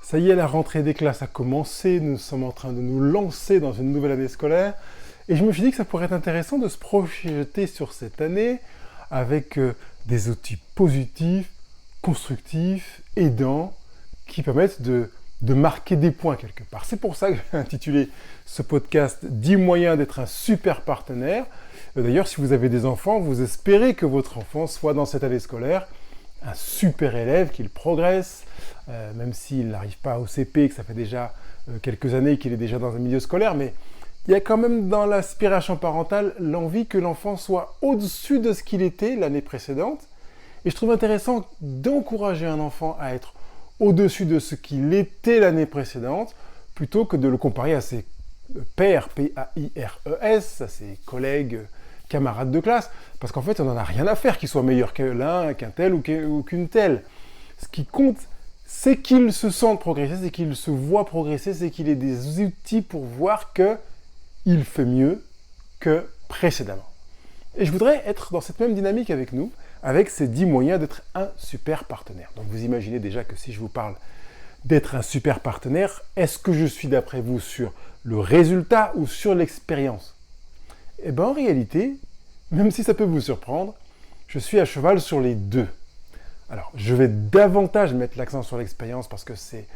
Ça y est, la rentrée des classes a commencé, nous sommes en train de nous lancer dans une nouvelle année scolaire. Et je me suis dit que ça pourrait être intéressant de se projeter sur cette année avec des outils positifs, constructifs, aidants, qui permettent de marquer des points quelque part. C'est pour ça que j'ai intitulé ce podcast 10 moyens d'être un super partenaire. D'ailleurs, si vous avez des enfants, vous espérez que votre enfant soit dans cette année scolaire un super élève, qu'il progresse, même s'il n'arrive pas au CP, que ça fait déjà quelques années qu'il est déjà dans un milieu scolaire, mais il y a quand même dans l'aspiration parentale l'envie que l'enfant soit au-dessus de ce qu'il était l'année précédente. Et je trouve intéressant d'encourager un enfant à être au-dessus de ce qu'il était l'année précédente, plutôt que de le comparer à ses pairs, P-A-I-R-E-S, à ses collègues, camarades de classe, parce qu'en fait, on n'en a rien à faire qu'il soit meilleur que l'un, qu'un tel ou qu'une telle. Ce qui compte, c'est qu'il se sente progresser, c'est qu'il se voit progresser, c'est qu'il ait des outils pour voir qu'il fait mieux que précédemment. Et je voudrais être dans cette même dynamique avec nous, avec ces 10 moyens d'être un super partenaire. Donc vous imaginez déjà que si je vous parle d'être un super partenaire, est-ce que je suis d'après vous sur le résultat ou sur l'expérience ? Eh bien en réalité, même si ça peut vous surprendre, je suis à cheval sur les deux. Alors je vais davantage mettre l'accent sur l'expérience parce que c'est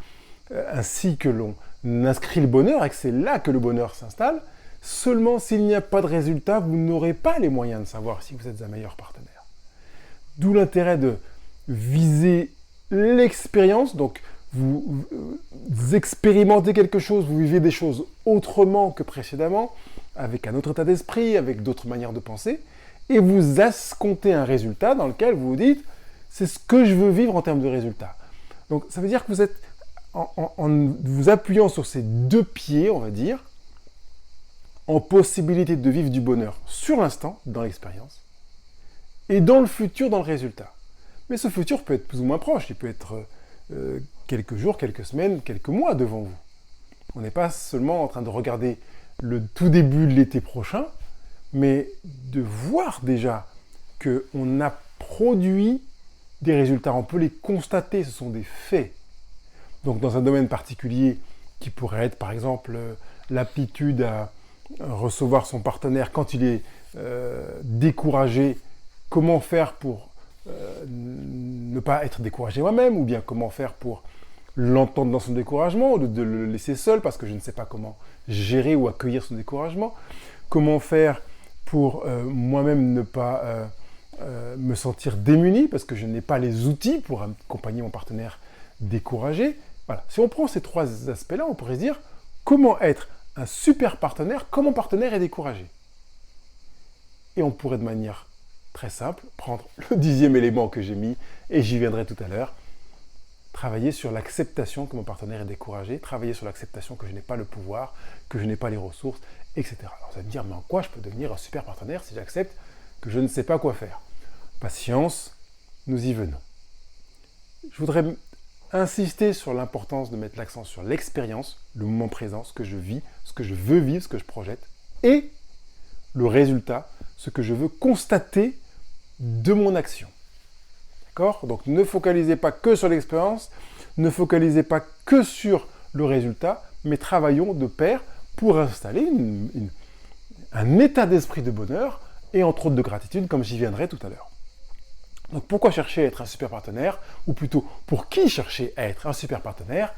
ainsi que l'on inscrit le bonheur et que c'est là que le bonheur s'installe. Seulement s'il n'y a pas de résultat, vous n'aurez pas les moyens de savoir si vous êtes un meilleur partenaire. D'où l'intérêt de viser l'expérience, donc vous expérimentez quelque chose, vous vivez des choses autrement que précédemment, avec un autre état d'esprit, avec d'autres manières de penser, et vous escomptez un résultat dans lequel vous vous dites « c'est ce que je veux vivre en termes de résultat ». Donc ça veut dire que vous êtes, en vous appuyant sur ces deux pieds, on va dire, en possibilité de vivre du bonheur sur l'instant, dans l'expérience, et dans le futur, dans le résultat. Mais ce futur peut être plus ou moins proche, il peut être quelques jours, quelques semaines, quelques mois devant vous. On n'est pas seulement en train de regarder le tout début de l'été prochain, mais de voir déjà qu'on a produit des résultats. On peut les constater, ce sont des faits. Donc dans un domaine particulier qui pourrait être par exemple l'aptitude à recevoir son partenaire quand il est découragé, comment faire pour ne pas être découragé moi-même, ou bien comment faire pour l'entendre dans son découragement, ou de le laisser seul parce que je ne sais pas comment gérer ou accueillir son découragement, comment faire pour moi-même ne pas me sentir démuni parce que je n'ai pas les outils pour accompagner mon partenaire découragé. Voilà. Si on prend ces trois aspects-là, on pourrait se dire comment être un super partenaire quand mon partenaire est découragé. Et on pourrait de manière très simple prendre le 10e élément que j'ai mis, et j'y viendrai tout à l'heure, travailler sur l'acceptation que mon partenaire est découragé, travailler sur l'acceptation que je n'ai pas le pouvoir, que je n'ai pas les ressources, etc. Alors vous allez me dire, mais en quoi je peux devenir un super partenaire si j'accepte que je ne sais pas quoi faire ? Patience, nous y venons. Je voudrais insister sur l'importance de mettre l'accent sur l'expérience, le moment présent, ce que je vis, ce que je veux vivre, ce que je projette, et le résultat, ce que je veux constater de mon action. D'accord ? Donc ne focalisez pas que sur l'expérience, ne focalisez pas que sur le résultat, mais travaillons de pair pour installer un état d'esprit de bonheur et entre autres de gratitude, comme j'y viendrai tout à l'heure. Donc pourquoi chercher à être un super partenaire ? Ou plutôt, pour qui chercher à être un super partenaire ?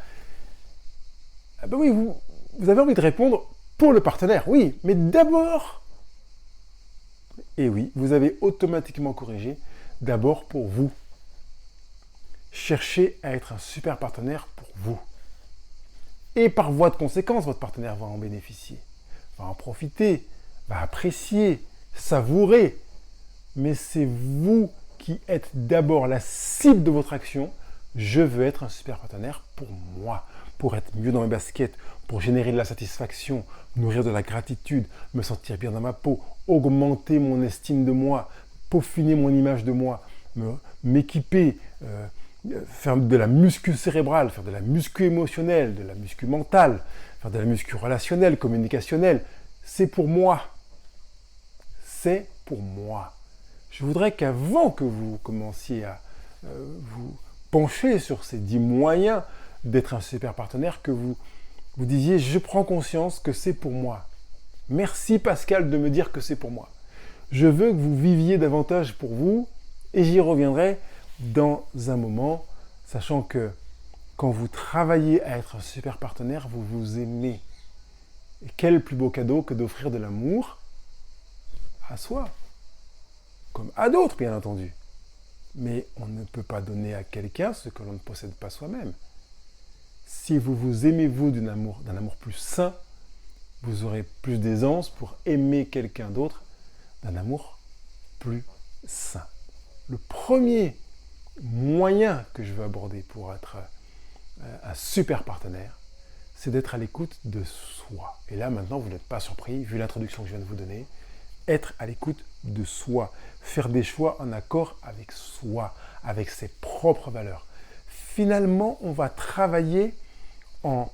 Ah ben oui, vous avez envie de répondre pour le partenaire, oui, mais d'abord, et oui, vous avez automatiquement corrigé, d'abord pour vous. Cherchez à être un super partenaire pour vous. Et par voie de conséquence, votre partenaire va en bénéficier, va en profiter, va apprécier, savourer. Mais c'est vous qui êtes d'abord la cible de votre action. Je veux être un super partenaire pour moi, pour être mieux dans mes baskets, pour générer de la satisfaction, nourrir de la gratitude, me sentir bien dans ma peau, augmenter mon estime de moi, peaufiner mon image de moi, m'équiper, faire de la muscu cérébrale, faire de la muscu émotionnelle, de la muscu mentale, faire de la muscu relationnelle, communicationnelle. C'est pour moi. C'est pour moi. Je voudrais qu'avant que vous commenciez à vous pencher sur ces 10 moyens d'être un super partenaire, que vous disiez « je prends conscience que c'est pour moi ». Merci Pascal de me dire que c'est pour moi. Je veux que vous viviez davantage pour vous et j'y reviendrai dans un moment, sachant que quand vous travaillez à être un super partenaire, vous vous aimez. Et quel plus beau cadeau que d'offrir de l'amour à soi, comme à d'autres bien entendu. Mais on ne peut pas donner à quelqu'un ce que l'on ne possède pas soi-même. Si vous vous aimez vous d'un amour plus sain, vous aurez plus d'aisance pour aimer quelqu'un d'autre d'un amour plus sain. Le premier moyen que je veux aborder pour être un super partenaire, c'est d'être à l'écoute de soi. Et là, maintenant, vous n'êtes pas surpris, vu l'introduction que je viens de vous donner, être à l'écoute de soi, faire des choix en accord avec soi, avec ses propres valeurs. Finalement, on va travailler en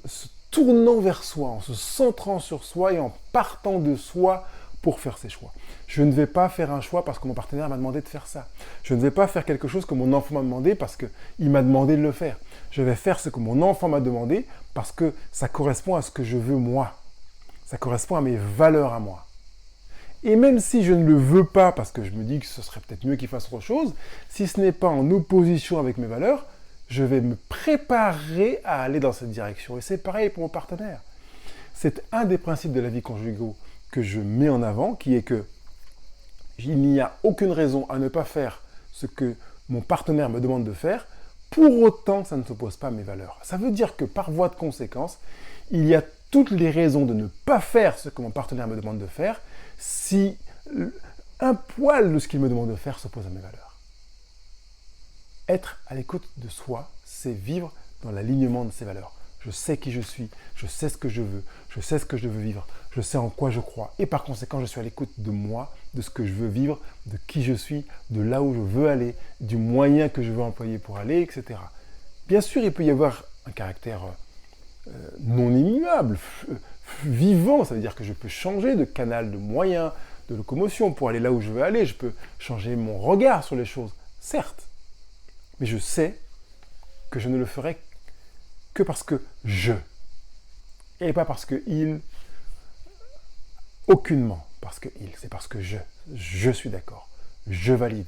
se tournant vers soi, en se centrant sur soi et en partant de soi pour faire ses choix. Je ne vais pas faire un choix parce que mon partenaire m'a demandé de faire ça. Je ne vais pas faire quelque chose que mon enfant m'a demandé parce qu'il m'a demandé de le faire. Je vais faire ce que mon enfant m'a demandé parce que ça correspond à ce que je veux moi. Ça correspond à mes valeurs à moi. Et même si je ne le veux pas parce que je me dis que ce serait peut-être mieux qu'il fasse autre chose, si ce n'est pas en opposition avec mes valeurs, je vais me préparer à aller dans cette direction. Et c'est pareil pour mon partenaire. C'est un des principes de la vie conjugale que je mets en avant, qui est que il n'y a aucune raison à ne pas faire ce que mon partenaire me demande de faire, pour autant ça ne s'oppose pas à mes valeurs. Ça veut dire que par voie de conséquence, il y a toutes les raisons de ne pas faire ce que mon partenaire me demande de faire, si un poil de ce qu'il me demande de faire s'oppose à mes valeurs. Être à l'écoute de soi, c'est vivre dans l'alignement de ses valeurs. Je sais qui je suis, je sais ce que je veux, je sais ce que je veux vivre, je sais en quoi je crois. Et par conséquent, je suis à l'écoute de moi, de ce que je veux vivre, de qui je suis, de là où je veux aller, du moyen que je veux employer pour aller, etc. Bien sûr, il peut y avoir un caractère non immuable, vivant. Ça veut dire que je peux changer de canal, de moyen, de locomotion pour aller là où je veux aller. Je peux changer mon regard sur les choses, certes. Mais je sais que je ne le ferai que parce que je. Et pas parce que il. Aucunement parce que il. C'est parce que je. Je suis d'accord. Je valide.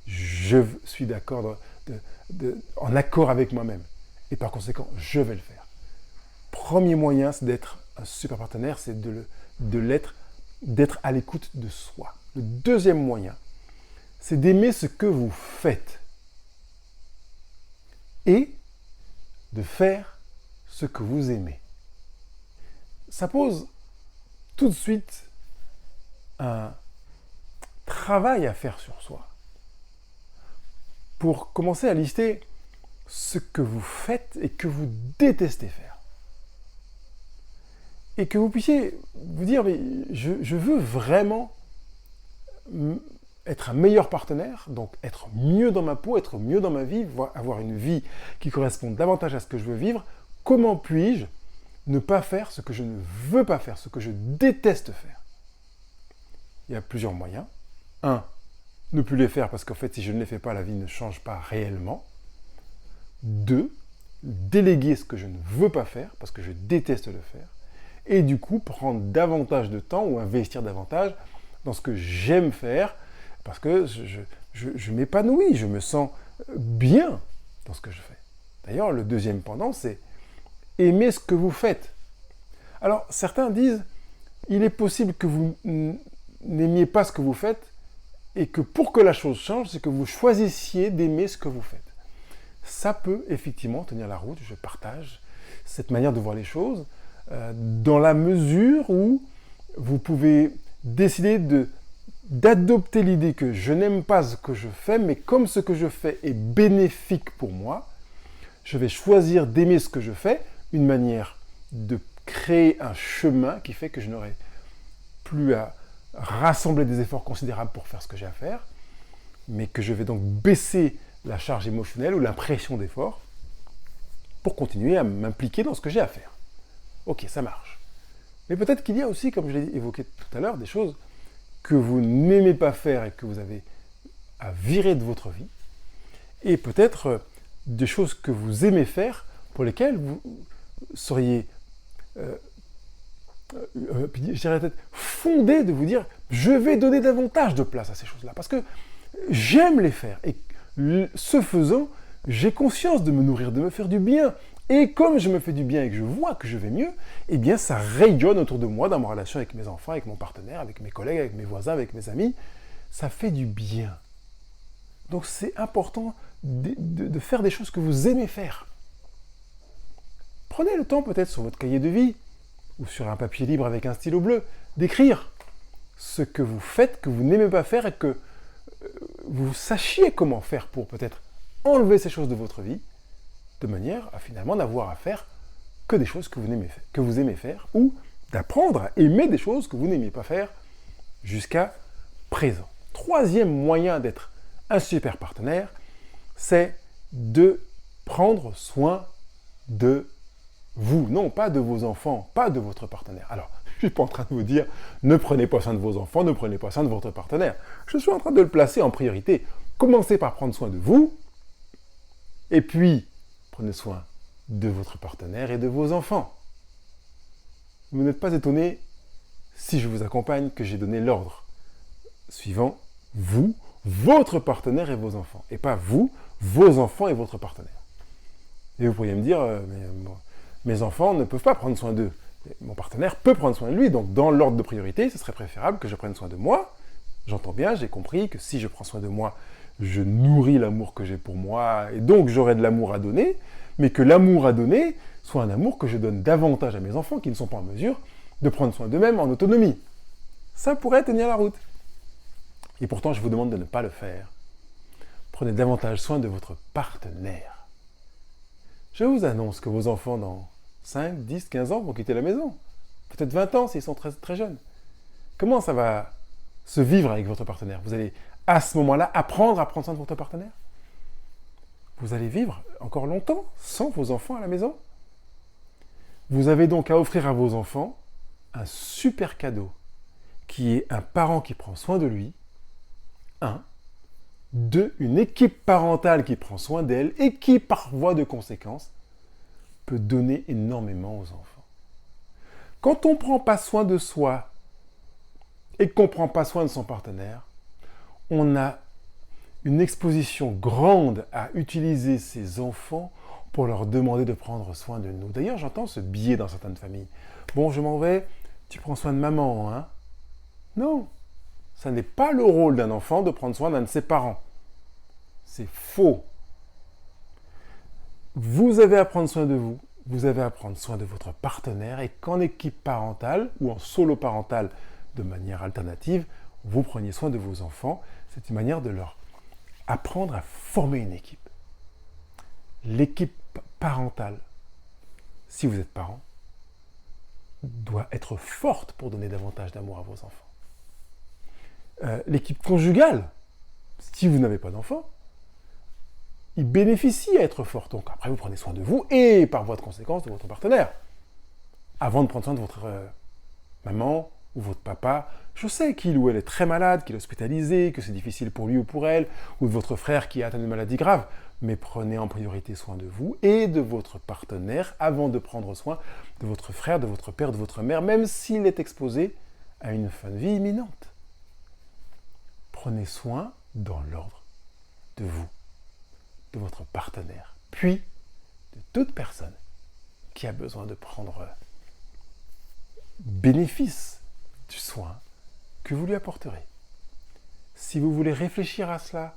Je suis d'accord en accord avec moi-même. Et par conséquent, je vais le faire. Premier moyen, c'est d'être un super partenaire, c'est d'être à l'écoute de soi. Le deuxième moyen, c'est d'aimer ce que vous faites. Et de faire ce que vous aimez. Ça pose tout de suite un travail à faire sur soi. Pour commencer à lister ce que vous faites et que vous détestez faire. Et que vous puissiez vous dire, mais je veux vraiment être un meilleur partenaire, donc être mieux dans ma peau, être mieux dans ma vie, avoir une vie qui corresponde davantage à ce que je veux vivre. Comment puis-je ne pas faire ce que je ne veux pas faire, ce que je déteste faire? Il y a plusieurs moyens. Un, ne plus les faire parce qu'en fait, si je ne les fais pas, la vie ne change pas réellement. Deux, déléguer ce que je ne veux pas faire parce que je déteste le faire. Et du coup, prendre davantage de temps ou investir davantage dans ce que j'aime faire parce que je m'épanouis, je me sens bien dans ce que je fais. D'ailleurs, le deuxième pendant, c'est aimer ce que vous faites. Alors, certains disent, il est possible que vous n'aimiez pas ce que vous faites et que pour que la chose change, c'est que vous choisissiez d'aimer ce que vous faites. Ça peut effectivement tenir la route, je partage cette manière de voir les choses, dans la mesure où vous pouvez décider d'adopter l'idée que je n'aime pas ce que je fais, mais comme ce que je fais est bénéfique pour moi, je vais choisir d'aimer ce que je fais, une manière de créer un chemin qui fait que je n'aurai plus à rassembler des efforts considérables pour faire ce que j'ai à faire, mais que je vais donc baisser la charge émotionnelle ou l'impression d'effort pour continuer à m'impliquer dans ce que j'ai à faire. Ok, ça marche. Mais peut-être qu'il y a aussi, comme je l'ai évoqué tout à l'heure, des choses que vous n'aimez pas faire et que vous avez à virer de votre vie, et peut-être des choses que vous aimez faire, pour lesquelles vous seriez, je dirais peut-être, fondé de vous dire « je vais donner davantage de place à ces choses-là » parce que j'aime les faire et ce faisant, j'ai conscience de me nourrir, de me faire du bien. Et comme je me fais du bien et que je vois que je vais mieux, eh bien ça rayonne autour de moi dans ma relation avec mes enfants, avec mon partenaire, avec mes collègues, avec mes voisins, avec mes amis. Ça fait du bien. Donc c'est important de faire des choses que vous aimez faire. Prenez le temps peut-être sur votre cahier de vie ou sur un papier libre avec un stylo bleu d'écrire ce que vous faites, que vous n'aimez pas faire et que vous sachiez comment faire pour peut-être enlever ces choses de votre vie de manière à finalement n'avoir à faire que des choses que vous aimez faire ou d'apprendre à aimer des choses que vous n'aimiez pas faire jusqu'à présent. Troisième moyen d'être un super partenaire, c'est de prendre soin de vous. Non, pas de vos enfants, pas de votre partenaire. Alors, je ne suis pas en train de vous dire ne prenez pas soin de vos enfants, ne prenez pas soin de votre partenaire. Je suis en train de le placer en priorité. Commencez par prendre soin de vous, et puis prenez soin de votre partenaire et de vos enfants. Vous n'êtes pas étonné, si je vous accompagne, que j'ai donné l'ordre suivant vous, votre partenaire et vos enfants, et pas vous, vos enfants et votre partenaire. Et vous pourriez me dire, mes enfants ne peuvent pas prendre soin d'eux. Mon partenaire peut prendre soin de lui, donc dans l'ordre de priorité, ce serait préférable que je prenne soin de moi. J'entends bien, j'ai compris que si je prends soin de moi, je nourris l'amour que j'ai pour moi, et donc j'aurai de l'amour à donner, mais que l'amour à donner soit un amour que je donne davantage à mes enfants qui ne sont pas en mesure de prendre soin d'eux-mêmes en autonomie. Ça pourrait tenir la route. Et pourtant, je vous demande de ne pas le faire. Prenez davantage soin de votre partenaire. Je vous annonce que vos enfants, dans 5, 10, 15 ans, vont quitter la maison. Peut-être 20 ans s'ils sont très, très jeunes. Comment ça va se vivre avec votre partenaire? Vous allez, à ce moment-là, apprendre à prendre soin de votre partenaire? Vous allez vivre encore longtemps sans vos enfants à la maison? Vous avez donc à offrir à vos enfants un super cadeau, qui est un parent qui prend soin de lui, 1. 2. Une équipe parentale qui prend soin d'elle et qui, par voie de conséquence, peut donner énormément aux enfants. Quand on ne prend pas soin de soi et qu'on ne prend pas soin de son partenaire, on a une exposition grande à utiliser ses enfants pour leur demander de prendre soin de nous. D'ailleurs, j'entends ce biais dans certaines familles. Bon, je m'en vais, tu prends soin de maman, hein? Non, ça n'est pas le rôle d'un enfant de prendre soin d'un de ses parents. C'est faux. Vous avez à prendre soin de vous, vous avez à prendre soin de votre partenaire et qu'en équipe parentale ou en solo parental de manière alternative, vous preniez soin de vos enfants. C'est une manière de leur apprendre à former une équipe. L'équipe parentale, si vous êtes parent, doit être forte pour donner davantage d'amour à vos enfants. L'équipe conjugale, si vous n'avez pas d'enfants, il bénéficie à être fort. Donc après, vous prenez soin de vous et par voie de conséquence de votre partenaire. Avant de prendre soin de votre maman ou votre papa, je sais qu'il ou elle est très malade, qu'il est hospitalisé, que c'est difficile pour lui ou pour elle, ou de votre frère qui a atteint une maladie grave, mais prenez en priorité soin de vous et de votre partenaire avant de prendre soin de votre frère, de votre père, de votre mère, même s'il est exposé à une fin de vie imminente. Prenez soin dans l'ordre de vous, de votre partenaire, puis de toute personne qui a besoin de prendre bénéfice du soin que vous lui apporterez. Si vous voulez réfléchir à cela,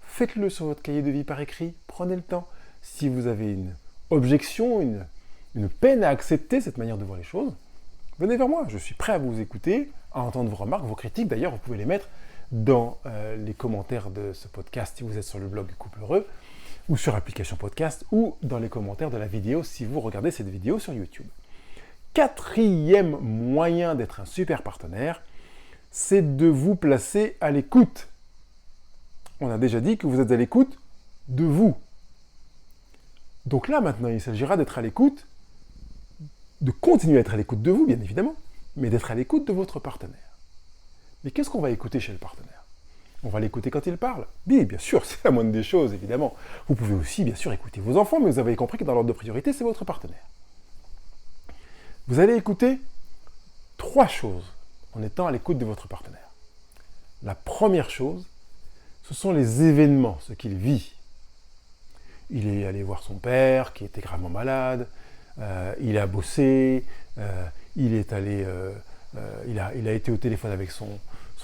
faites-le sur votre cahier de vie par écrit, prenez le temps. Si vous avez une objection, une peine à accepter cette manière de voir les choses, venez vers moi, je suis prêt à vous écouter, à entendre vos remarques, vos critiques. D'ailleurs, vous pouvez les mettre dans les commentaires de ce podcast si vous êtes sur le blog Couple Heureux, ou sur l'application podcast, ou dans les commentaires de la vidéo si vous regardez cette vidéo sur YouTube. Quatrième moyen d'être un super partenaire, c'est de vous placer à l'écoute. On a déjà dit que vous êtes à l'écoute de vous. Donc là, maintenant, il s'agira d'être à l'écoute, de continuer à être à l'écoute de vous, bien évidemment, mais d'être à l'écoute de votre partenaire. Mais qu'est-ce qu'on va écouter chez le partenaire? On va l'écouter quand il parle. Oui, bien sûr, c'est la moindre des choses, évidemment. Vous pouvez aussi, bien sûr, écouter vos enfants, mais vous avez compris que dans l'ordre de priorité, c'est votre partenaire. Vous allez écouter 3 choses en étant à l'écoute de votre partenaire. La première chose, ce sont les événements, ce qu'il vit. Il est allé voir son père, qui était gravement malade, il a bossé, il a été au téléphone avec son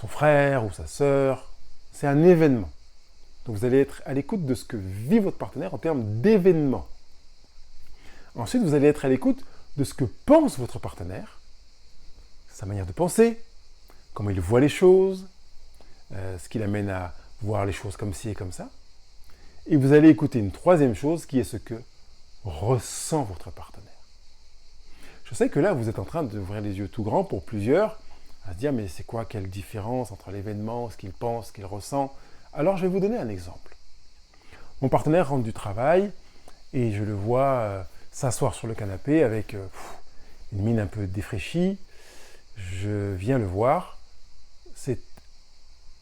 frère ou sa sœur. C'est un événement. Donc vous allez être à l'écoute de ce que vit votre partenaire en termes d'événements. Ensuite, vous allez être à l'écoute de ce que pense votre partenaire, sa manière de penser, comment il voit les choses, ce qui l'amène à voir les choses comme ci et comme ça. Et vous allez écouter une troisième chose qui est ce que ressent votre partenaire. Je sais que là, vous êtes en train d'ouvrir les yeux tout grands pour plusieurs, à se dire, mais c'est quoi, quelle différence entre l'événement, ce qu'il pense, ce qu'il ressent? Alors, je vais vous donner un exemple. Mon partenaire rentre du travail et je le vois s'asseoir sur le canapé avec une mine un peu défraîchie. Je viens le voir. C'est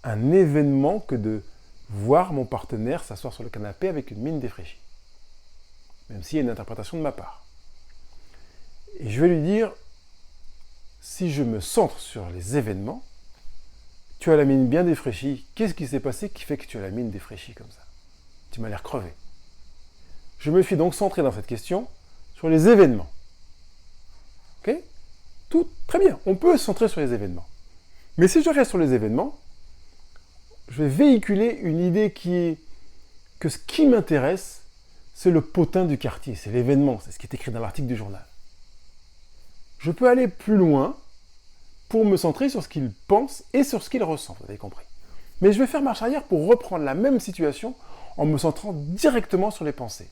un événement que de voir mon partenaire s'asseoir sur le canapé avec une mine défraîchie. Même s'il y a une interprétation de ma part. Et je vais lui dire, si je me centre sur les événements, tu as la mine bien défraîchie, qu'est-ce qui s'est passé qui fait que tu as la mine défraîchie comme ça? Tu m'as l'air crevé. Je me suis donc centré dans cette question sur les événements. Ok? Tout très bien, on peut se centrer sur les événements. Mais si je reste sur les événements, je vais véhiculer une idée qui est que ce qui m'intéresse, c'est le potin du quartier, c'est l'événement, c'est ce qui est écrit dans l'article du journal. Je peux aller plus loin pour me centrer sur ce qu'il pense et sur ce qu'il ressent, vous avez compris. Mais je vais faire marche arrière pour reprendre la même situation en me centrant directement sur les pensées.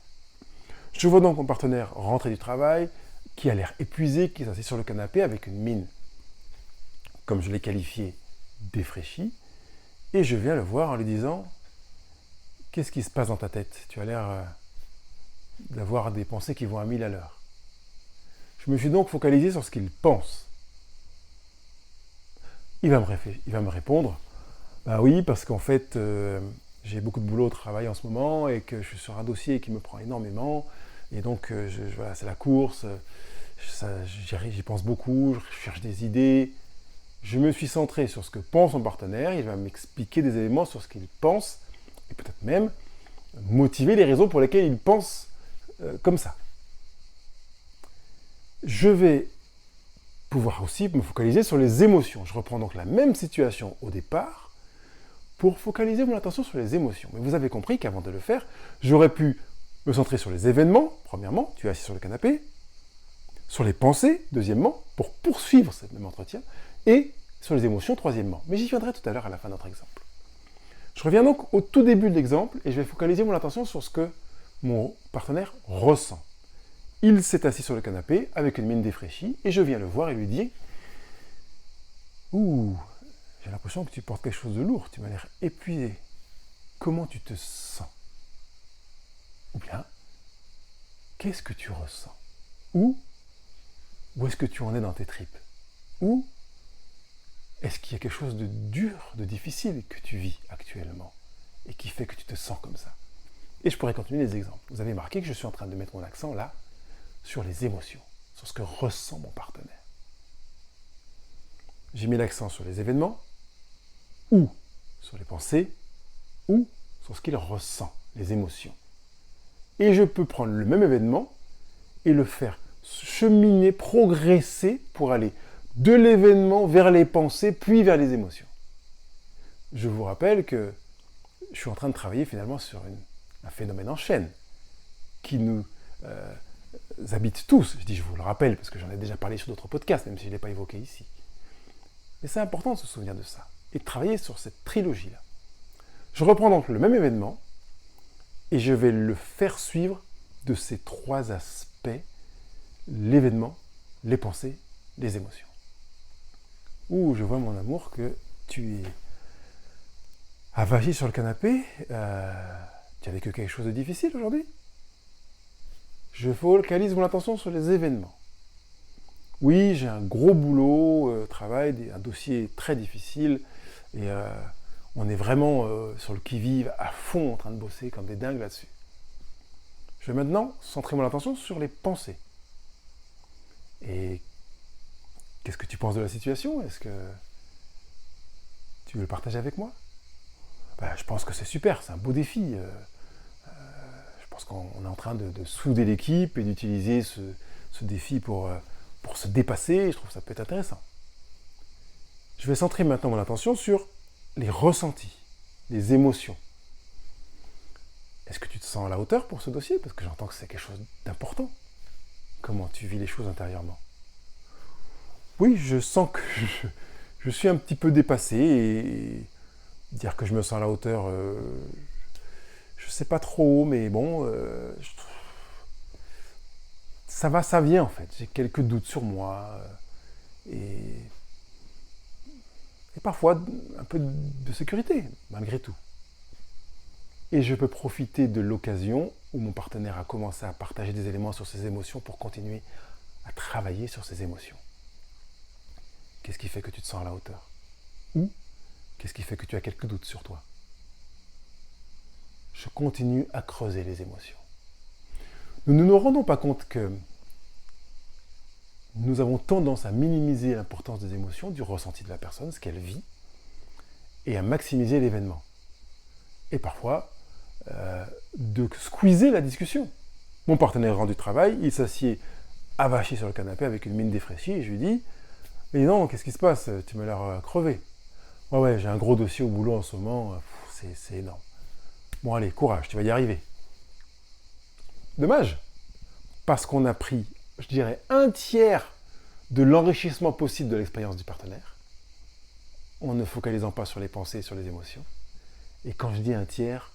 Je vois donc mon partenaire rentrer du travail, qui a l'air épuisé, qui est assis sur le canapé avec une mine, comme je l'ai qualifié, défraîchie, et je viens le voir en lui disant « Qu'est-ce qui se passe dans ta tête? Tu as l'air d'avoir des pensées qui vont à 1000 à l'heure. » Je me suis donc focalisé sur ce qu'il pense. Il va me répondre « Bah oui, parce qu'en fait, j'ai beaucoup de boulot au travail en ce moment et que je suis sur un dossier qui me prend énormément. Et donc, voilà, c'est la course, j'y pense beaucoup, je cherche des idées. » Je me suis centré sur ce que pense mon partenaire, il va m'expliquer des éléments sur ce qu'il pense, et peut-être même motiver les raisons pour lesquelles il pense comme ça. Je vais pouvoir aussi me focaliser sur les émotions. Je reprends donc la même situation au départ pour focaliser mon attention sur les émotions. Mais vous avez compris qu'avant de le faire, j'aurais pu me centrer sur les événements, premièrement, tu es assis sur le canapé, sur les pensées, deuxièmement, pour poursuivre ce même entretien, et sur les émotions, troisièmement. Mais j'y viendrai tout à l'heure à la fin de notre exemple. Je reviens donc au tout début de l'exemple et je vais focaliser mon attention sur ce que mon partenaire ressent. Il s'est assis sur le canapé avec une mine défraîchie et je viens le voir et lui dis « Ouh, j'ai l'impression que tu portes quelque chose de lourd, tu m'as l'air épuisé. Comment tu te sens ?» Ou bien, qu'est-ce que tu ressens? Où est-ce que tu en es dans tes tripes? Ou est-ce qu'il y a quelque chose de dur, de difficile que tu vis actuellement et qui fait que tu te sens comme ça? Et je pourrais continuer les exemples. Vous avez remarqué que je suis en train de mettre mon accent là sur les émotions, sur ce que ressent mon partenaire. J'ai mis l'accent sur les événements, ou sur les pensées, ou sur ce qu'il ressent, les émotions. Et je peux prendre le même événement et le faire cheminer, progresser pour aller de l'événement vers les pensées, puis vers les émotions. Je vous rappelle que je suis en train de travailler finalement sur un phénomène en chaîne qui nous habite tous. Je vous le rappelle parce que j'en ai déjà parlé sur d'autres podcasts, même si je ne l'ai pas évoqué ici. Mais c'est important de se souvenir de ça et de travailler sur cette trilogie-là. Je reprends donc le même événement et je vais le faire suivre de ces 3 aspects, l'événement, les pensées, les émotions. Ouh, je vois mon amour que tu es avachi sur le canapé. Tu as vécu quelque chose de difficile aujourd'hui? Je focalise mon attention sur les événements. Oui, j'ai un gros boulot, travail, un dossier très difficile, et On est vraiment sur le qui-vive, à fond, en train de bosser comme des dingues là-dessus. Je vais maintenant centrer mon attention sur les pensées. Et qu'est-ce que tu penses de la situation? Est-ce que tu veux le partager avec moi? Je pense que c'est super, c'est un beau défi. Je pense qu'on est en train de souder l'équipe et d'utiliser ce défi pour se dépasser. Je trouve que ça peut être intéressant. Je vais centrer maintenant mon attention sur les ressentis, les émotions. Est-ce que tu te sens à la hauteur pour ce dossier? Parce que j'entends que c'est quelque chose d'important. Comment tu vis les choses intérieurement? Oui, je sens que je suis un petit peu dépassé et dire que je me sens à la hauteur, je ne sais pas trop, mais bon, ça va, ça vient en fait. J'ai quelques doutes sur moi et parfois un peu de sécurité, malgré tout. Et je peux profiter de l'occasion où mon partenaire a commencé à partager des éléments sur ses émotions pour continuer à travailler sur ses émotions. Qu'est-ce qui fait que tu te sens à la hauteur? Ou qu'est-ce qui fait que tu as quelques doutes sur toi? Je continue à creuser les émotions. Nous ne nous rendons pas compte que nous avons tendance à minimiser l'importance des émotions, du ressenti de la personne, ce qu'elle vit, et à maximiser l'événement. Et parfois, de squeezer la discussion. Mon partenaire rentre du travail, il s'assied avachi sur le canapé avec une mine défraîchie et je lui dis « Mais non, qu'est-ce qui se passe? Tu m'as l'air crevé. » « Ouais, j'ai un gros dossier au boulot en ce moment, c'est énorme. Bon allez, courage, tu vas y arriver. » Dommage, parce qu'on a pris, je dirais, un tiers de l'enrichissement possible de l'expérience du partenaire, en ne focalisant pas sur les pensées et sur les émotions. Et quand je dis un tiers,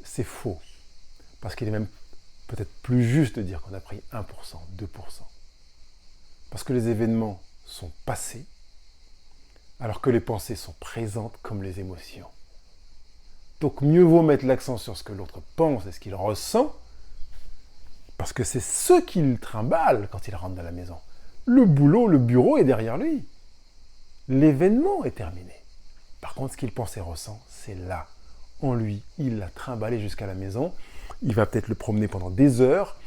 c'est faux. Parce qu'il est même peut-être plus juste de dire qu'on a pris 1%, 2%. Parce que les événements sont passés, alors que les pensées sont présentes comme les émotions. Donc mieux vaut mettre l'accent sur ce que l'autre pense et ce qu'il ressent, parce que c'est ce qu'il trimballe quand il rentre dans la maison. Le boulot, le bureau est derrière lui. L'événement est terminé. Par contre, ce qu'il pense et ressent, c'est là, en lui. Il l'a trimballé jusqu'à la maison. Il va peut-être le promener pendant des heures.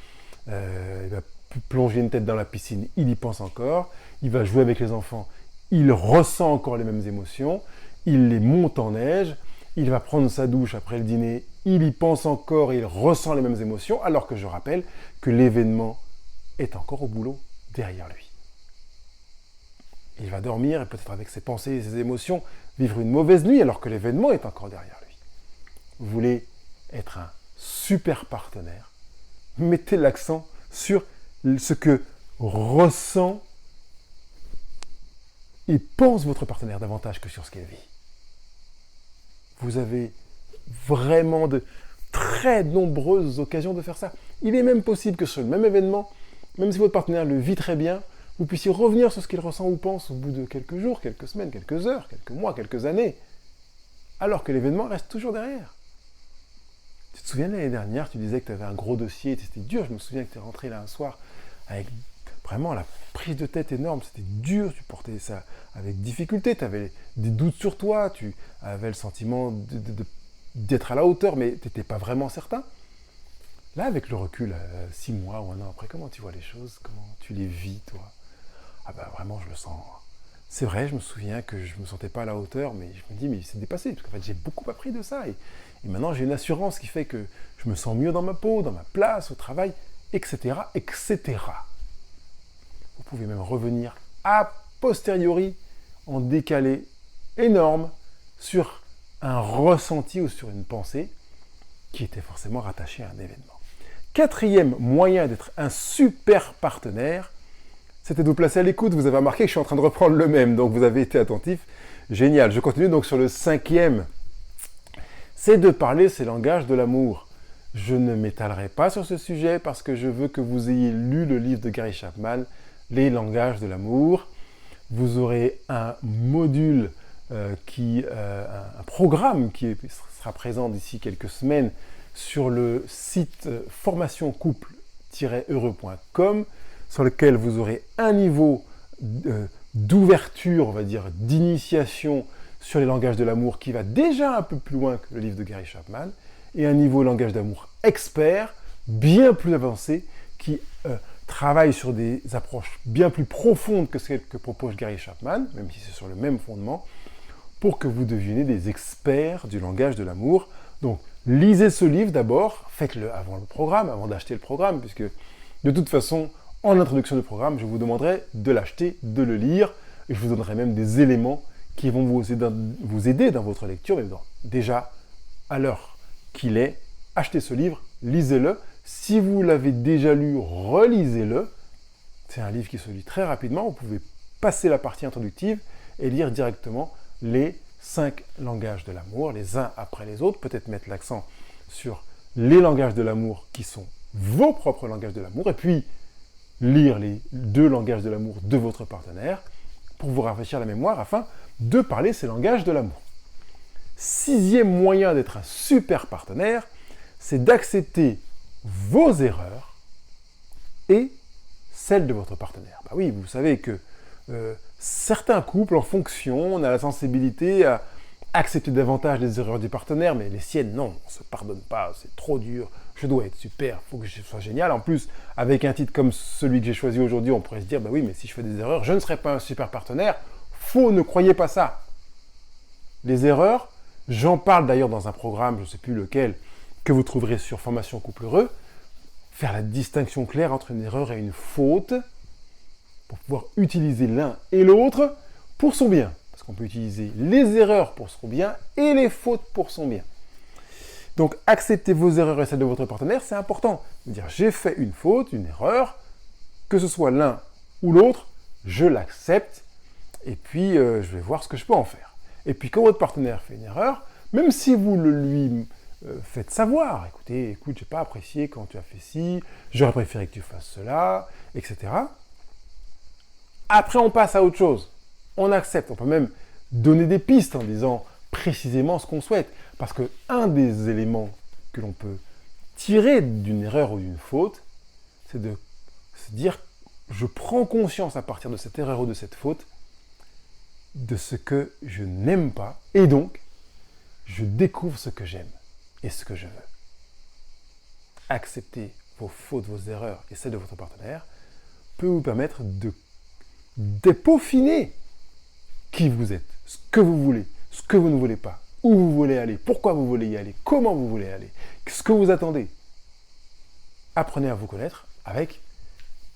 Il va plonger une tête dans la piscine. Il y pense encore. Il va jouer avec les enfants. Il ressent encore les mêmes émotions. Il les monte en neige. Il va prendre sa douche après le dîner. Il y pense encore et il ressent les mêmes émotions. Alors que je rappelle que l'événement est encore au boulot derrière lui. Il va dormir et peut-être avec ses pensées et ses émotions vivre une mauvaise nuit alors que l'événement est encore derrière lui. Vous voulez être un super partenaire? Mettez l'accent sur ce que ressent et pense votre partenaire davantage que sur ce qu'il vit. Vous avez vraiment de très nombreuses occasions de faire ça. Il est même possible que sur le même événement, même si votre partenaire le vit très bien, vous puissiez revenir sur ce qu'il ressent ou pense au bout de quelques jours, quelques semaines, quelques heures, quelques mois, quelques années, alors que l'événement reste toujours derrière. Tu te souviens l'année dernière, tu disais que tu avais un gros dossier, c'était dur, je me souviens que tu es rentré là un soir avec vraiment la prise de tête énorme, c'était dur, tu portais ça avec difficulté, tu avais des doutes sur toi, tu avais le sentiment d'être à la hauteur, mais tu n'étais pas vraiment certain. Là, avec le recul, 6 mois ou 1 an après, comment tu vois les choses? Comment tu les vis, toi? Vraiment, je le sens. C'est vrai, je me souviens que je ne me sentais pas à la hauteur, mais je me dis, mais c'est dépassé, parce qu'en fait, j'ai beaucoup appris de ça. Et maintenant, j'ai une assurance qui fait que je me sens mieux dans ma peau, dans ma place, au travail, etc., etc. Vous pouvez même revenir a posteriori, en décalé énorme, sur un ressenti ou sur une pensée qui était forcément rattachée à un événement. 4e moyen d'être un super partenaire, c'était de vous placer à l'écoute. Vous avez remarqué que je suis en train de reprendre le même, donc vous avez été attentif. Génial. Je continue donc sur le 5e. C'est de parler ces langages de l'amour. Je ne m'étalerai pas sur ce sujet parce que je veux que vous ayez lu le livre de Gary Chapman, Les langages de l'amour. Vous aurez un module, un programme qui sera présent d'ici quelques semaines sur le site formationcouple-heureux.com, sur lequel vous aurez un niveau d'ouverture, on va dire, d'initiation sur les langages de l'amour qui va déjà un peu plus loin que le livre de Gary Chapman, et un niveau langage d'amour expert, bien plus avancé, qui travaille sur des approches bien plus profondes que celles que propose Gary Chapman, même si c'est sur le même fondement, pour que vous deveniez des experts du langage de l'amour. Donc, lisez ce livre d'abord, faites-le avant le programme, avant d'acheter le programme, puisque de toute façon, en introduction du programme, je vous demanderai de l'acheter, de le lire, et je vous donnerai même des éléments qui vont vous aider dans votre lecture. Mais déjà, à l'heure qu'il est, achetez ce livre, lisez-le. Si vous l'avez déjà lu, relisez-le. C'est un livre qui se lit très rapidement. Vous pouvez passer la partie introductive et lire directement les 5 langages de l'amour, les uns après les autres. Peut-être mettre l'accent sur les langages de l'amour qui sont vos propres langages de l'amour. Et puis, lire les 2 langages de l'amour de votre partenaire pour vous rafraîchir la mémoire afin de parler ces langages de l'amour. 6e moyen d'être un super partenaire, c'est d'accepter vos erreurs et celles de votre partenaire. Bah oui, vous savez que certains couples, en fonction, on a la sensibilité à accepter davantage les erreurs du partenaire, mais les siennes, non, on ne se pardonne pas, c'est trop dur, je dois être super, il faut que je sois génial. En plus, avec un titre comme celui que j'ai choisi aujourd'hui, on pourrait se dire, bah oui, mais si je fais des erreurs, je ne serai pas un super partenaire. Faux, ne croyez pas ça. Les erreurs, j'en parle d'ailleurs dans un programme, je ne sais plus lequel, que vous trouverez sur Formation Couple Heureux, faire la distinction claire entre une erreur et une faute, pour pouvoir utiliser l'un et l'autre pour son bien. Parce qu'on peut utiliser les erreurs pour son bien et les fautes pour son bien. Donc, accepter vos erreurs et celles de votre partenaire, c'est important. Dire, j'ai fait une faute, une erreur, que ce soit l'un ou l'autre, je l'accepte, et puis je vais voir ce que je peux en faire. Et puis, quand votre partenaire fait une erreur, même si vous le lui faites savoir, écoute, j'ai pas apprécié quand tu as fait ci, j'aurais préféré que tu fasses cela, etc. Après, on passe à autre chose. On accepte. On peut même donner des pistes en disant précisément ce qu'on souhaite. Parce que un des éléments que l'on peut tirer d'une erreur ou d'une faute, c'est de se dire, je prends conscience à partir de cette erreur ou de cette faute de ce que je n'aime pas, et donc, je découvre ce que j'aime et ce que je veux. Accepter vos fautes, vos erreurs et celles de votre partenaire peut vous permettre de peaufiner qui vous êtes, ce que vous voulez, ce que vous ne voulez pas, où vous voulez aller, pourquoi vous voulez y aller, comment vous voulez aller, ce que vous attendez. Apprenez à vous connaître avec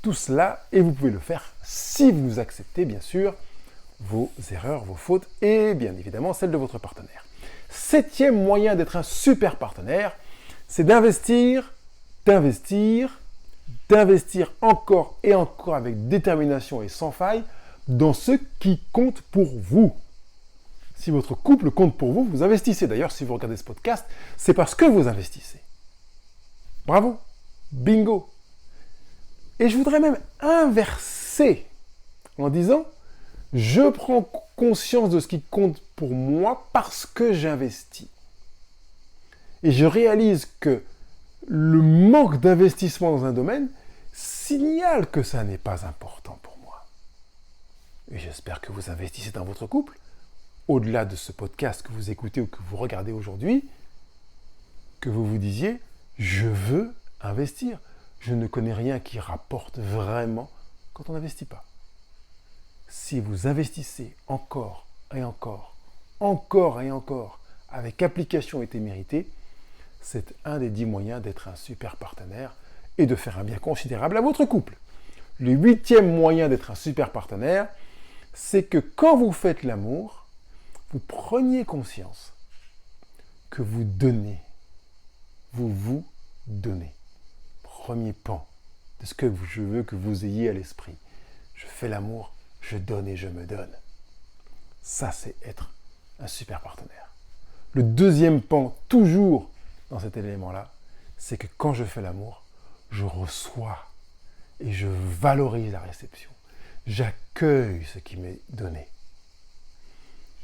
tout cela et vous pouvez le faire si vous acceptez bien sûr vos erreurs, vos fautes et bien évidemment celles de votre partenaire. 7e moyen d'être un super partenaire, c'est d'investir encore et encore avec détermination et sans faille dans ce qui compte pour vous. Si votre couple compte pour vous, vous investissez. D'ailleurs, si vous regardez ce podcast, c'est parce que vous investissez. Bravo, bingo. Et je voudrais même inverser en disant, je prends conscience de ce qui compte pour moi parce que j'investis. Et je réalise que le manque d'investissement dans un domaine signale que ça n'est pas important pour moi. Et j'espère que vous investissez dans votre couple, au-delà de ce podcast que vous écoutez ou que vous regardez aujourd'hui, que vous vous disiez, je veux investir. Je ne connais rien qui rapporte vraiment quand on n'investit pas. Si vous investissez encore et encore, avec application et témérité, c'est un des 10 moyens d'être un super partenaire et de faire un bien considérable à votre couple. Le 8e moyen d'être un super partenaire, c'est que quand vous faites l'amour, vous preniez conscience que vous donnez. Vous donnez. Premier pan de ce que je veux que vous ayez à l'esprit. Je fais l'amour, je donne et je me donne. Ça, c'est être un super partenaire. Le 2e pan, toujours dans cet élément-là, c'est que quand je fais l'amour, je reçois et je valorise la réception. J'accueille ce qui m'est donné.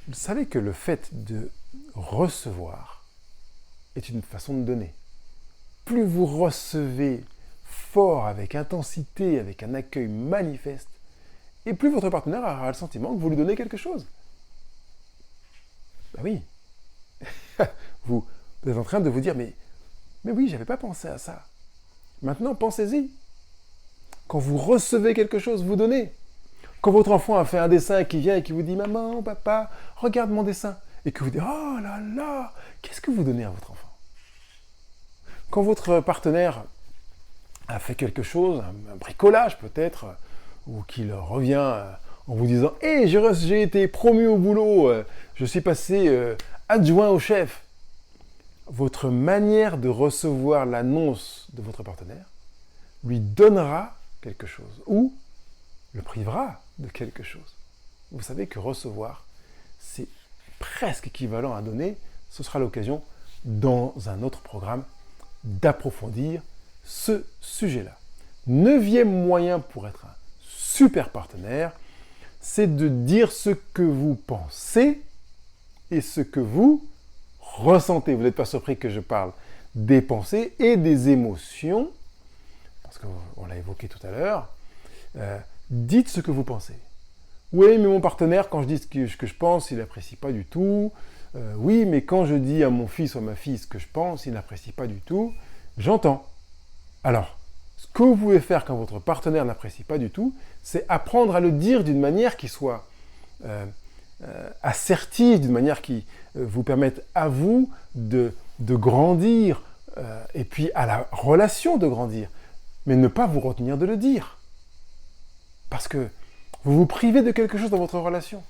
Vous savez que le fait de recevoir est une façon de donner. Plus vous recevez fort, avec intensité, avec un accueil manifeste, et plus votre partenaire aura le sentiment que vous lui donnez quelque chose. Ben oui, vous êtes en train de vous dire, mais oui, j'avais pas pensé à ça. Maintenant, pensez-y. Quand vous recevez quelque chose, vous donnez. Quand votre enfant a fait un dessin et qui vient et qui vous dit « Maman, papa, regarde mon dessin » et que vous dites « Oh là là », qu'est-ce que vous donnez à votre enfant? Quand votre partenaire a fait quelque chose, un bricolage peut-être, ou qu'il revient en vous disant « Hé, j'ai été promu au boulot, je suis passé adjoint au chef », votre manière de recevoir l'annonce de votre partenaire lui donnera quelque chose ou le privera de quelque chose. Vous savez que recevoir, c'est presque équivalent à donner. Ce sera l'occasion, dans un autre programme, d'approfondir ce sujet-là. 9e moyen pour être un super partenaire, c'est de dire ce que vous pensez et ce que vous ressentez. Vous n'êtes pas surpris que je parle des pensées et des émotions, parce qu'on l'a évoqué tout à l'heure. Dites ce que vous pensez. Oui, mais mon partenaire, quand je dis ce que je pense, il n'apprécie pas du tout. Oui, mais quand je dis à mon fils ou à ma fille ce que je pense, il n'apprécie pas du tout. J'entends. Alors, ce que vous pouvez faire quand votre partenaire n'apprécie pas du tout, c'est apprendre à le dire d'une manière qui soit assertive, d'une manière qui vous permette à vous de grandir, et puis à la relation de grandir, mais ne pas vous retenir de le dire. Parce que vous vous privez de quelque chose dans votre relation.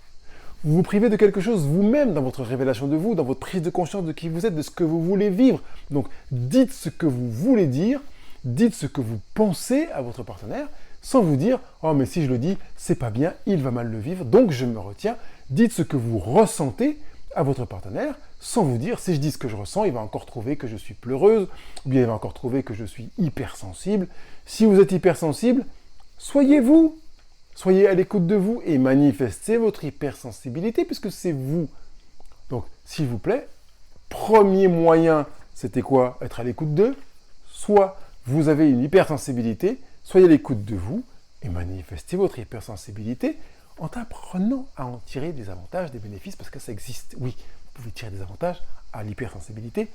Vous vous privez de quelque chose vous-même dans votre révélation de vous, dans votre prise de conscience de qui vous êtes, de ce que vous voulez vivre. Donc, dites ce que vous voulez dire, dites ce que vous pensez à votre partenaire, sans vous dire « Oh, mais si je le dis, c'est pas bien, il va mal le vivre, donc je me retiens ». Dites ce que vous ressentez à votre partenaire, sans vous dire « Si je dis ce que je ressens, il va encore trouver que je suis pleureuse, ou bien il va encore trouver que je suis hypersensible. » Si vous êtes hypersensible, soyez vous. Soyez à l'écoute de vous et manifestez votre hypersensibilité puisque c'est vous. Donc, s'il vous plaît, premier moyen, c'était quoi? Être à l'écoute d'eux. Soit vous avez une hypersensibilité, soyez à l'écoute de vous et manifestez votre hypersensibilité en apprenant à en tirer des avantages, des bénéfices, parce que ça existe. Oui, vous pouvez tirer des avantages à l'hypersensibilité,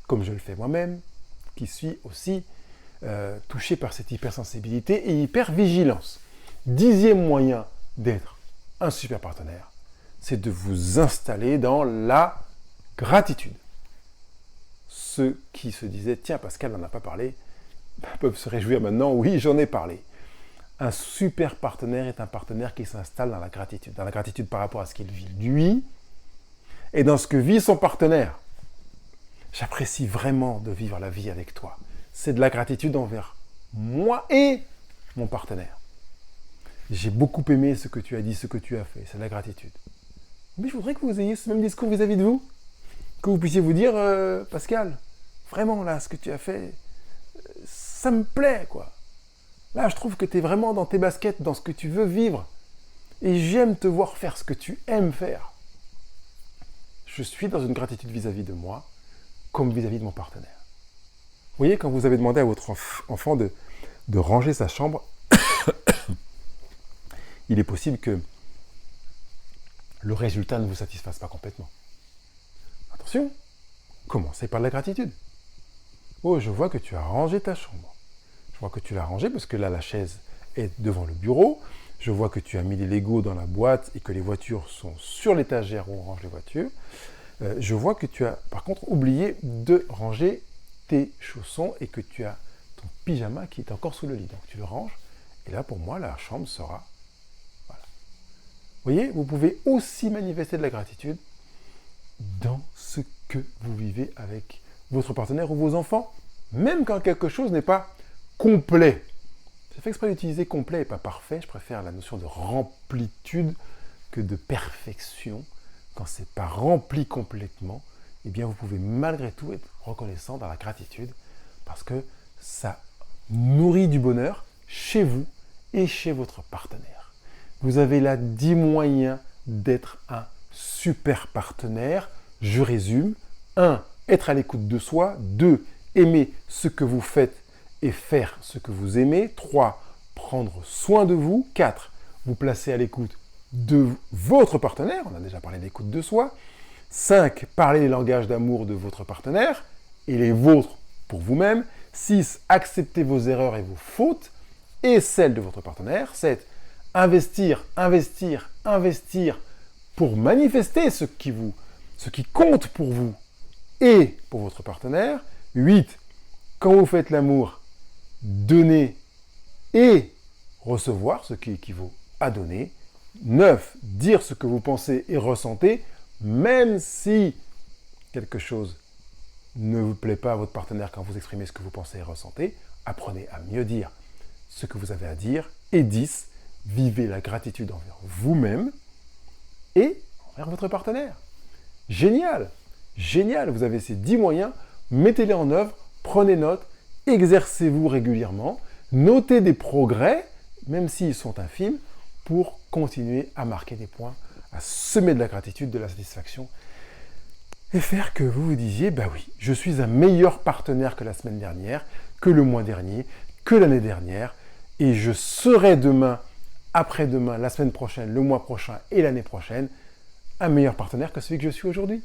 comme je le fais moi-même, qui suis aussi touché par cette hypersensibilité et hypervigilance. 10e moyen d'être un super partenaire, c'est de vous installer dans la gratitude. Ceux qui se disaient « Tiens, Pascal n'en a pas parlé », peuvent se réjouir maintenant. Oui, j'en ai parlé. Un super partenaire est un partenaire qui s'installe dans la gratitude par rapport à ce qu'il vit lui et dans ce que vit son partenaire. J'apprécie vraiment de vivre la vie avec toi. C'est de la gratitude envers moi et mon partenaire. J'ai beaucoup aimé ce que tu as dit, ce que tu as fait. C'est de la gratitude. Mais je voudrais que vous ayez ce même discours vis-à-vis de vous. Que vous puissiez vous dire, Pascal, vraiment là, ce que tu as fait, ça me plaît, quoi. Là, je trouve que tu es vraiment dans tes baskets, dans ce que tu veux vivre. Et j'aime te voir faire ce que tu aimes faire. Je suis dans une gratitude vis-à-vis de moi, comme vis-à-vis de mon partenaire. Vous voyez, quand vous avez demandé à votre enfant de ranger sa chambre, il est possible que le résultat ne vous satisfasse pas complètement. Attention, commencez par la gratitude. Oh, je vois que tu as rangé ta chambre. Je vois que tu l'as rangée parce que là, la chaise est devant le bureau. Je vois que tu as mis les Legos dans la boîte et que les voitures sont sur l'étagère où on range les voitures. Je vois que tu as, par contre, oublié de ranger tes chaussons et que tu as ton pyjama qui est encore sous le lit. Donc, tu le ranges. Et là, pour moi, la chambre sera... Voilà. Vous voyez, vous pouvez aussi manifester de la gratitude dans ce que vous vivez avec votre partenaire ou vos enfants, même quand quelque chose n'est pas complet. J'ai fait exprès d'utiliser complet et pas parfait. Je préfère la notion de remplitude que de perfection. Quand c'est pas rempli complètement, eh bien vous pouvez malgré tout être reconnaissant dans la gratitude parce que ça nourrit du bonheur chez vous et chez votre partenaire. Vous avez là 10 moyens d'être un super partenaire. Je résume. 1. Être à l'écoute de soi. 2. Aimer ce que vous faites et faire ce que vous aimez. 3. Prendre soin de vous. 4. Vous placer à l'écoute de votre partenaire. On a déjà parlé d'écoute de soi. 5. Parlez les langages d'amour de votre partenaire et les vôtres pour vous-même. 6. Acceptez vos erreurs et vos fautes et celles de votre partenaire. 7. Investir, investir, investir pour manifester ce qui compte pour vous et pour votre partenaire. 8. Quand vous faites l'amour, donner et recevoir, ce qui équivaut à donner. 9. Dire ce que vous pensez et ressentez, même si quelque chose ne vous plaît pas à votre partenaire quand vous exprimez ce que vous pensez et ressentez. Apprenez à mieux dire ce que vous avez à dire. Et 10. Vivez la gratitude envers vous-même et envers votre partenaire. Génial! Génial! Vous avez ces 10 moyens, mettez-les en œuvre, prenez note, exercez-vous régulièrement, notez des progrès, même s'ils sont infimes, pour continuer à marquer des points, à semer de la gratitude, de la satisfaction, et faire que vous vous disiez, bah oui, je suis un meilleur partenaire que la semaine dernière, que le mois dernier, que l'année dernière, et je serai demain, après-demain, la semaine prochaine, le mois prochain et l'année prochaine, un meilleur partenaire que celui que je suis aujourd'hui.